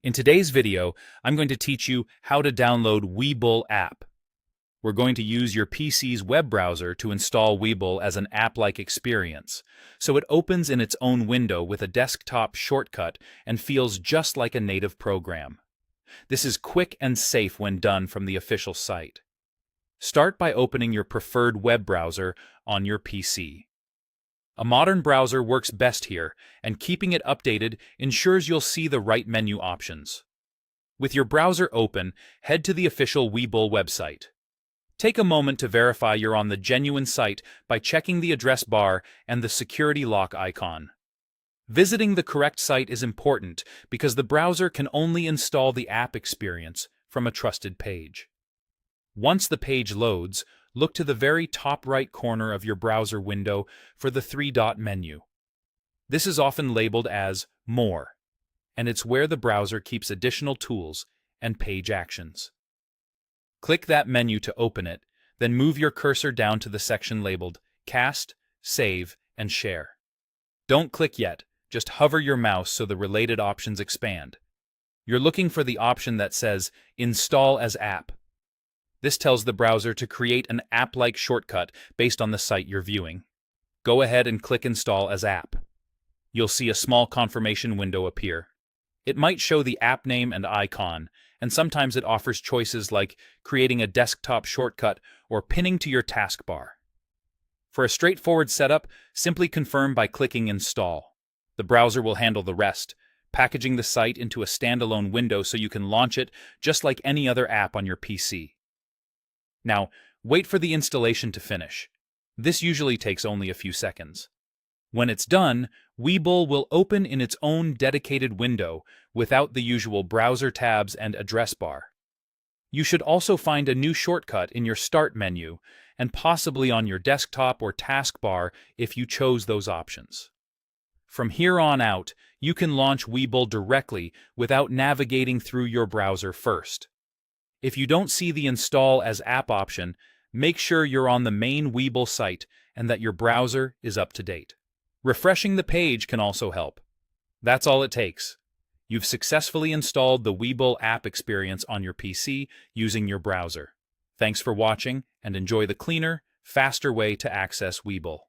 In today's video, I'm going to teach you how to download Webull app. We're going to use your PC's web browser to install Webull as an app-like experience, so it opens in its own window with a desktop shortcut and feels just like a native program. This is quick and safe when done from the official site. Start by opening your preferred web browser on your PC. A modern browser works best here, and keeping it updated ensures you'll see the right menu options. With your browser open, head to the official Webull website. Take a moment to verify you're on the genuine site by checking the address bar and the security lock icon. Visiting the correct site is important because the browser can only install the app experience from a trusted page. Once the page loads, look to the very top right corner of your browser window for the three-dot menu. This is often labeled as More, and it's where the browser keeps additional tools and page actions. Click that menu to open it, then move your cursor down to the section labeled Cast, Save, and Share. Don't click yet, just hover your mouse so the related options expand. You're looking for the option that says Install as App. This tells the browser to create an app-like shortcut based on the site you're viewing. Go ahead and click Install as App. You'll see a small confirmation window appear. It might show the app name and icon, and sometimes it offers choices like creating a desktop shortcut or pinning to your taskbar. For a straightforward setup, simply confirm by clicking Install. The browser will handle the rest, packaging the site into a standalone window so you can launch it just like any other app on your PC. Now, wait for the installation to finish. This usually takes only a few seconds. When it's done, Webull will open in its own dedicated window without the usual browser tabs and address bar. You should also find a new shortcut in your Start menu and possibly on your desktop or taskbar if you chose those options. From here on out, you can launch Webull directly without navigating through your browser first. If you don't see the Install as App option, make sure you're on the main Webull site and that your browser is up to date. Refreshing the page can also help. That's all it takes. You've successfully installed the Webull app experience on your PC using your browser. Thanks for watching and enjoy the cleaner, faster way to access Webull.